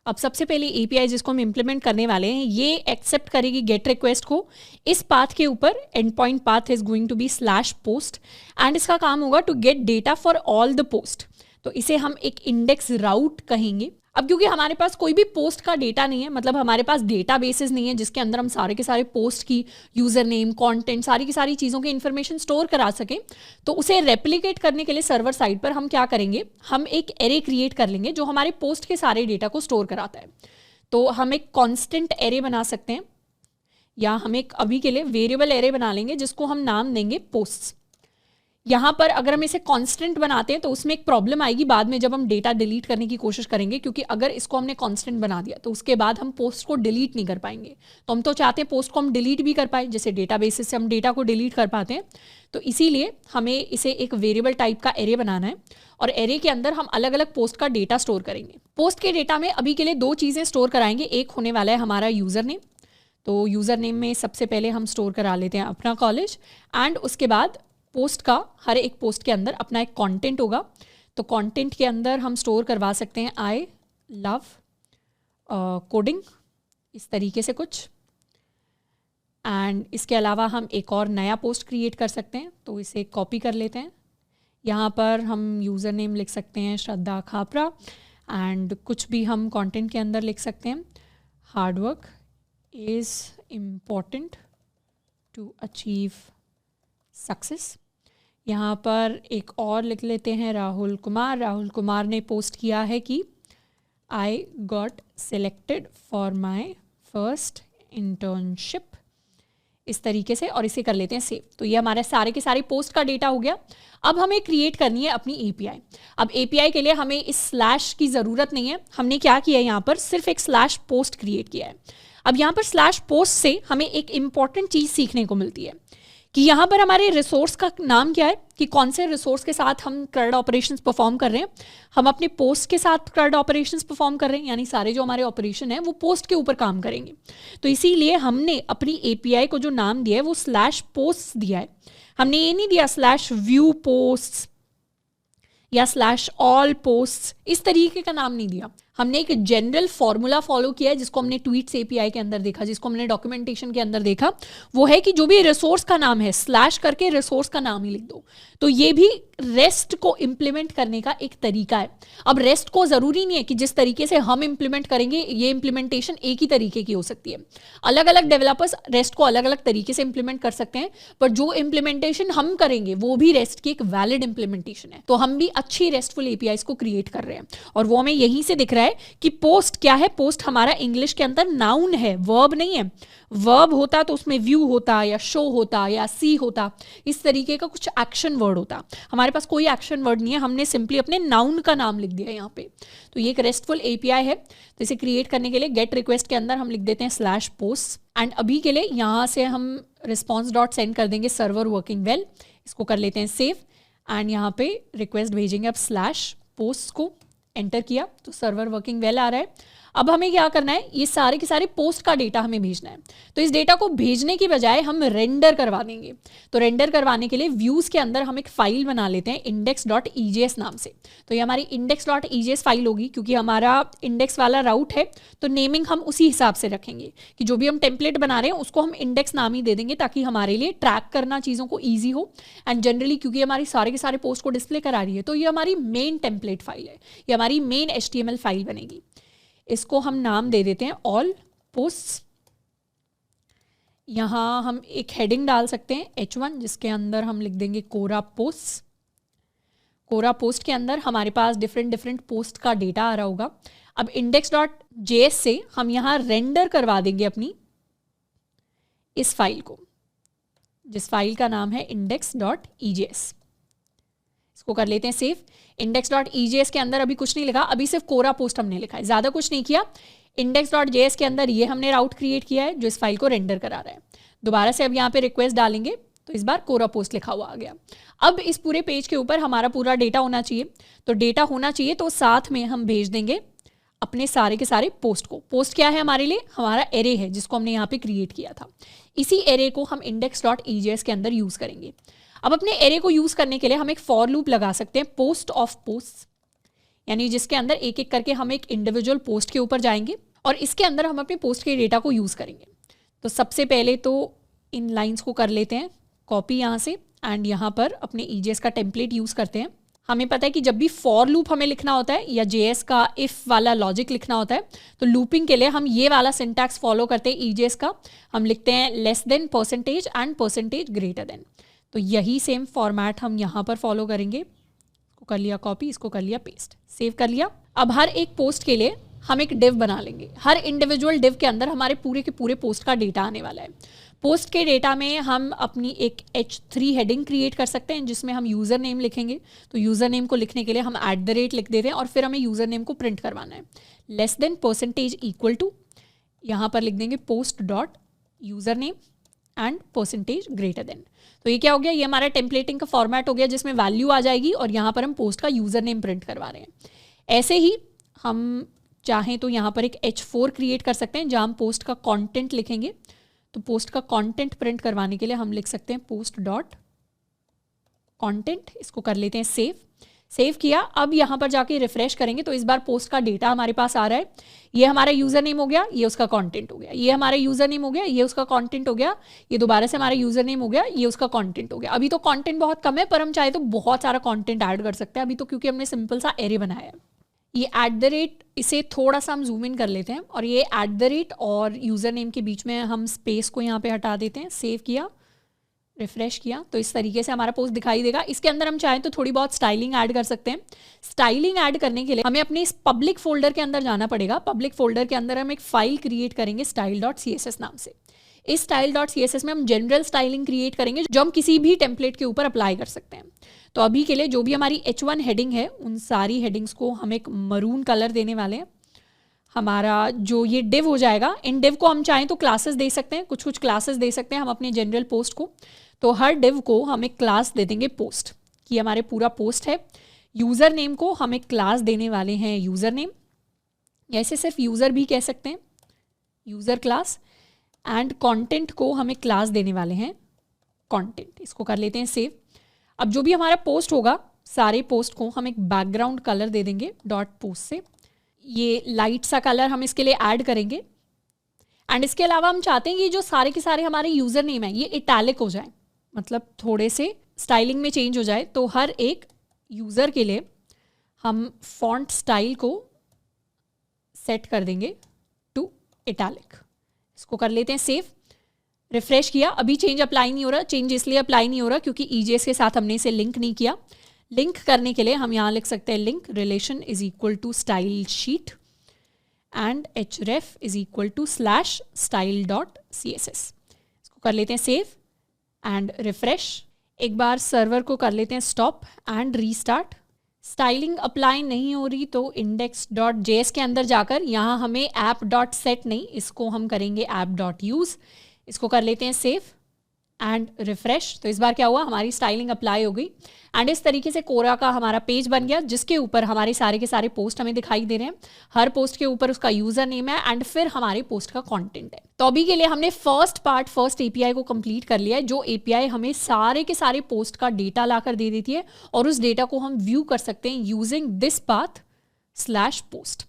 अब सबसे पहले एपीआई जिसको हम इम्प्लीमेंट करने वाले हैं ये एक्सेप्ट करेगी गेट रिक्वेस्ट को। इस पाथ के ऊपर end point path is going to be /post and इसका काम होगा to get data for all the post. तो इसे हम एक इंडेक्स राउट कहेंगे। अब क्योंकि हमारे पास कोई भी पोस्ट का डेटा नहीं है, मतलब हमारे पास डेटा बेसिस नहीं है जिसके अंदर हम सारे के सारे पोस्ट की यूजर नेम, कंटेंट, सारी की सारी चीज़ों की इंफॉर्मेशन स्टोर करा सकें, तो उसे रेप्लिकेट करने के लिए सर्वर साइड पर हम क्या करेंगे, हम एक एरे क्रिएट कर लेंगे जो हमारे पोस्ट के सारे डेटा को स्टोर कराता है। तो हम एक कॉन्स्टेंट एरे बना सकते हैं या हम एक अभी के लिए वेरिएबल एरे बना लेंगे जिसको हम नाम देंगे पोस्ट्स। यहाँ पर अगर हम इसे कांस्टेंट बनाते हैं तो उसमें एक प्रॉब्लम आएगी बाद में जब हम डेटा डिलीट करने की कोशिश करेंगे, क्योंकि अगर इसको हमने कांस्टेंट बना दिया तो उसके बाद हम पोस्ट को डिलीट नहीं कर पाएंगे। तो हम तो चाहते हैं पोस्ट को हम डिलीट भी कर पाए, जैसे डेटाबेसेस से हम डेटा को डिलीट कर पाते हैं। तो इसीलिए हमें इसे एक वेरिएबल टाइप का एरे बनाना है और एरे के अंदर हम अलग अलग पोस्ट का डेटा स्टोर करेंगे। पोस्ट के डेटा में अभी के लिए 2 चीज़ें स्टोर कराएंगे। एक होने वाला है हमारा यूज़र नेम, तो यूज़र नेम में सबसे पहले हम स्टोर करा लेते हैं अपना कॉलेज, एंड उसके बाद पोस्ट का हर एक पोस्ट के अंदर अपना एक कंटेंट होगा। तो कंटेंट के अंदर हम स्टोर करवा सकते हैं आई लव कोडिंग, इस तरीके से कुछ। एंड इसके अलावा हम एक और नया पोस्ट क्रिएट कर सकते हैं, तो इसे कॉपी कर लेते हैं। यहाँ पर हम यूज़र नेम लिख सकते हैं श्रद्धा खापरा, एंड कुछ भी हम कंटेंट के अंदर लिख सकते हैं hard work is important to achieve success. यहाँ पर एक और लिख लेते हैं राहुल कुमार। राहुल कुमार ने पोस्ट किया है कि I got selected for my first internship, इस तरीके से, और इसे कर लेते हैं सेव। तो ये हमारे सारे के सारे पोस्ट का डेटा हो गया। अब हमें क्रिएट करनी है अपनी एपीआई। अब एपीआई के लिए हमें इस स्लैश की ज़रूरत नहीं है। हमने क्या किया है, यहाँ पर सिर्फ एक /पोस्ट क्रिएट किया है। अब यहाँ पर /पोस्ट से हमें एक इंपॉर्टेंट चीज़ सीखने को मिलती है कि यहाँ पर हमारे रिसोर्स का नाम क्या है, कि कौन से रिसोर्स के साथ हम CRUD ऑपरेशंस परफॉर्म कर रहे हैं। हम अपने पोस्ट के साथ CRUD ऑपरेशंस परफॉर्म कर रहे हैं, यानी सारे जो हमारे ऑपरेशन है वो पोस्ट के ऊपर काम करेंगे। तो इसीलिए हमने अपनी एपीआई को जो नाम दिया है वो /पोस्ट दिया है। हमने ये नहीं दिया /व्यू पोस्ट या /ऑल पोस्ट, इस तरीके का नाम नहीं दिया। हमने एक जनरल फॉर्मूला फॉलो किया है जिसको हमने ट्वीट्स एपीआई के अंदर देखा, जिसको हमने डॉक्यूमेंटेशन के अंदर देखा। वो है कि जो भी रिसोर्स का नाम है / करके रिसोर्स का नाम ही लिख दो। तो ये भी रेस्ट को इम्प्लीमेंट करने का एक तरीका है। अब रेस्ट को ज़रूरी नहीं है कि जिस तरीके से हम इम्प्लीमेंट करेंगे ये इम्प्लीमेंटेशन एक ही तरीके की हो सकती है। अलग अलग डेवलपर्स रेस्ट को अलग अलग तरीके से इम्प्लीमेंट कर सकते हैं, पर जो इम्प्लीमेंटेशन हम करेंगे वो भी रेस्ट की एक वैलिड इम्प्लीमेंटेशन है। तो हम भी अच्छी रेस्टफुल एपीआईज को क्रिएट कर रहे हैं, और वो हमें यहीं से दिख रहा है कि पोस्ट क्या है। पोस्ट हमारा इंग्लिश के अंदर नाउन है, वर्ब नहीं है। वर्ब होता तो उसमें व्यू होता या शो होता या सी होता, इस तरीके का कुछ एक्शन वर्ड होता। हमारे पास कोई एक्शन वर्ड नहीं है, हमने सिंपली अपने नाउन का नाम लिख दिया यहाँ पे। तो ये एक रेस्टफुल एपीआई है। तो इसे क्रिएट करने के लिए गेट रिक्वेस्ट के अंदर हम लिख देते हैं /पोस्ट, एंड अभी के लिए यहाँ से हम रिस्पॉन्स डॉट सेंड कर देंगे सर्वर वर्किंग वेल। इसको कर लेते हैं सेव, एंड यहाँ पे रिक्वेस्ट भेजेंगे। अब /पोस्ट को एंटर किया तो सर्वर वर्किंग वेल आ रहा है। अब हमें क्या करना है, ये सारे के सारे पोस्ट का डेटा हमें भेजना है। तो इस डेटा को भेजने की बजाय हम रेंडर करवा देंगे। तो रेंडर करवाने के लिए व्यूज़ के अंदर हम एक फाइल बना लेते हैं index.ejs नाम से। तो ये हमारी index.ejs फाइल होगी, क्योंकि हमारा इंडेक्स वाला राउट है तो नेमिंग हम उसी हिसाब से रखेंगे कि जो भी हम टेम्पलेट बना रहे हैं उसको हम इंडेक्स नाम ही दे देंगे, ताकि हमारे लिए ट्रैक करना चीज़ों को ईजी हो। एंड जनरली क्योंकि हमारी सारे के सारे पोस्ट को डिस्प्ले करा रही है, तो ये हमारी मेन टेम्पलेट फाइल है, ये हमारी मेन HTML फाइल बनेगी। इसको हम नाम दे देते हैं ऑल पोस्ट। यहाँ हम एक हेडिंग डाल सकते हैं H1, जिसके अंदर हम लिख देंगे कोरा पोस्ट। कोरा पोस्ट के अंदर हमारे पास डिफरेंट पोस्ट का डेटा आ रहा होगा। अब index.js से हम यहाँ रेंडर करवा देंगे अपनी इस फाइल को, जिस फाइल का नाम है index.ejs। इसको कर लेते हैं सेव। index.ejs के अंदर अभी कुछ नहीं लिखा, अभी सिर्फ कोरा पोस्ट हमने लिखा है, ज़्यादा कुछ नहीं किया। index.js के अंदर ये हमने राउट क्रिएट किया है जो इस फाइल को रेंडर करा रहा है। दोबारा से अब यहाँ पे रिक्वेस्ट डालेंगे तो इस बार कोरा पोस्ट लिखा हुआ आ गया। अब इस पूरे पेज के ऊपर हमारा पूरा डेटा होना चाहिए। तो डेटा होना चाहिए तो साथ में हम भेज देंगे अपने सारे के सारे पोस्ट को। पोस्ट क्या है हमारे लिए, हमारा एरे है जिसको हमने यहाँ पे क्रिएट किया था। इसी एरे को हम index.ejs के अंदर यूज़ करेंगे। अब अपने एरे को यूज़ करने के लिए हम एक फॉर लूप लगा सकते हैं पोस्ट ऑफ पोस्ट। यानी जिसके अंदर एक एक करके हम एक इंडिविजुअल पोस्ट के ऊपर जाएंगे और इसके अंदर हम अपने पोस्ट के डेटा को यूज़ करेंगे। तो सबसे पहले तो इन लाइंस को कर लेते हैं कॉपी यहाँ से एंड यहाँ पर अपने ईजेएस का टेम्पलेट यूज़ करते हैं। हमें पता है कि जब भी फॉर लूप हमें लिखना होता है या जेएस का इफ़ वाला लॉजिक लिखना होता है तो लूपिंग के लिए हम ये वाला सिंटैक्स फॉलो करते हैं ईजेएस का। हम लिखते हैं less than percentage and percentage greater than. तो यही सेम फॉर्मेट हम यहाँ पर फॉलो करेंगे। इसको कर लिया कॉपी, इसको कर लिया पेस्ट, सेव कर लिया। अब हर एक पोस्ट के लिए हम एक डिव बना लेंगे। हर इंडिविजुअल डिव के अंदर हमारे पूरे के पूरे पोस्ट का डेटा आने वाला है। पोस्ट के डेटा में हम अपनी एक H3 हेडिंग क्रिएट कर सकते हैं जिसमें हम यूज़र नेम लिखेंगे। तो यूज़र नेम को लिखने के लिए हम @ लिख देते हैं और फिर हमें यूज़र नेम को प्रिंट करवाना है। Less than percentage equal to, यहाँ पर लिख देंगे post dot user name and percentage greater than. तो ये क्या हो गया, ये हमारा टेम्पलेटिंग का फॉर्मेट हो गया जिसमें वैल्यू आ जाएगी और यहाँ पर हम पोस्ट का यूज़र नेम प्रिंट करवा रहे हैं। ऐसे ही हम चाहें तो यहाँ पर एक H4 क्रिएट कर सकते हैं जहाँ हम पोस्ट का कंटेंट लिखेंगे। तो पोस्ट का कंटेंट प्रिंट करवाने के लिए हम लिख सकते हैं पोस्ट डॉट कंटेंट। इसको कर लेते हैं सेव किया। अब यहाँ पर जाके रिफ्रेश करेंगे तो इस बार पोस्ट का डेटा हमारे पास आ रहा है। ये हमारा यूज़र नेम हो गया, ये उसका कंटेंट हो गया। ये हमारा यूज़र नेम हो गया, ये उसका कंटेंट हो गया। ये दोबारा से हमारा यूज़र नेम हो गया, ये उसका कंटेंट हो गया। अभी तो कंटेंट बहुत कम है पर हम चाहे तो बहुत सारा कंटेंट ऐड कर सकते हैं अभी तो, क्योंकि हमने सिंपल सा एरे बनाया है। ये @ इसे थोड़ा सा हम जूम इन कर लेते हैं और ये @ और यूज़र नेम के बीच में हम स्पेस को यहाँ पे हटा देते हैं। सेव किया, रिफ्रेश किया तो इस तरीके से हमारा पोस्ट दिखाई देगा। इसके अंदर हम चाहें तो थोड़ी बहुत स्टाइलिंग ऐड कर सकते हैं। स्टाइलिंग ऐड करने के लिए हमें अपने इस पब्लिक फोल्डर के अंदर जाना पड़ेगा। पब्लिक फोल्डर के अंदर हम एक फाइल क्रिएट करेंगे style.css नाम से। इस style.css में हम जनरल स्टाइलिंग क्रिएट करेंगे जो हम किसी भी टेम्पलेट के ऊपर अप्लाई कर सकते हैं। तो अभी के लिए जो भी हमारी H1 हेडिंग है उन सारी हेडिंग्स को हम एक मरून कलर देने वाले हैं। हमारा जो ये डिव हो जाएगा, इन डिव को हम चाहें तो क्लासेस दे सकते हैं, कुछ कुछ क्लासेस दे सकते हैं हम अपने जनरल पोस्ट को। तो हर डिव को हम एक क्लास दे देंगे पोस्ट, कि हमारे पूरा पोस्ट है। यूज़र नेम को हम एक क्लास देने वाले हैं यूज़र नेम, ऐसे सिर्फ यूज़र भी कह सकते हैं, यूज़र क्लास। एंड कंटेंट को हम एक क्लास देने वाले हैं कंटेंट। इसको कर लेते हैं सेव। अब जो भी हमारा पोस्ट होगा, सारे पोस्ट को हम एक बैकग्राउंड कलर दे देंगे डॉट पोस्ट से। ये लाइट सा कलर हम इसके लिए ऐड करेंगे। एंड इसके अलावा हम चाहते हैं कि जो सारे के सारे हमारे यूज़र नेम है ये इटैलिक हो जाए, मतलब थोड़े से स्टाइलिंग में चेंज हो जाए। तो हर एक यूज़र के लिए हम फॉन्ट स्टाइल को सेट कर देंगे टू इटैलिक। इसको कर लेते हैं सेव, रिफ्रेश किया। अभी चेंज अप्लाई नहीं हो रहा। चेंज इसलिए अप्लाई नहीं हो रहा क्योंकि ईजेएस के साथ हमने इसे लिंक नहीं किया। लिंक करने के लिए हम यहाँ लिख सकते हैं link relation is equal to style sheet and href is equal to /style.css। इसको कर लेते हैं सेव एंड रिफ्रेश। एक बार सर्वर को कर लेते हैं stop and restart. Styling apply नहीं हो रही तो index.js के अंदर जाकर यहाँ हमें app.set नहीं, इसको हम करेंगे app.use। इसको कर लेते हैं सेव एंड रिफ्रेश। तो इस बार क्या हुआ, हमारी स्टाइलिंग अप्लाई हो गई। एंड इस तरीके से कोरा का हमारा पेज बन गया जिसके ऊपर हमारे सारे के सारे पोस्ट हमें दिखाई दे रहे हैं। हर पोस्ट के ऊपर उसका यूज़र नेम है एंड फिर हमारे पोस्ट का कंटेंट है। तो अभी के लिए हमने फर्स्ट एपीआई को कंप्लीट कर लिया है, जो एपीआई हमें सारे के सारे पोस्ट का डेटा लाकर दे देती है और उस डेटा को हम व्यू कर सकते हैं यूजिंग दिस पाथ /post।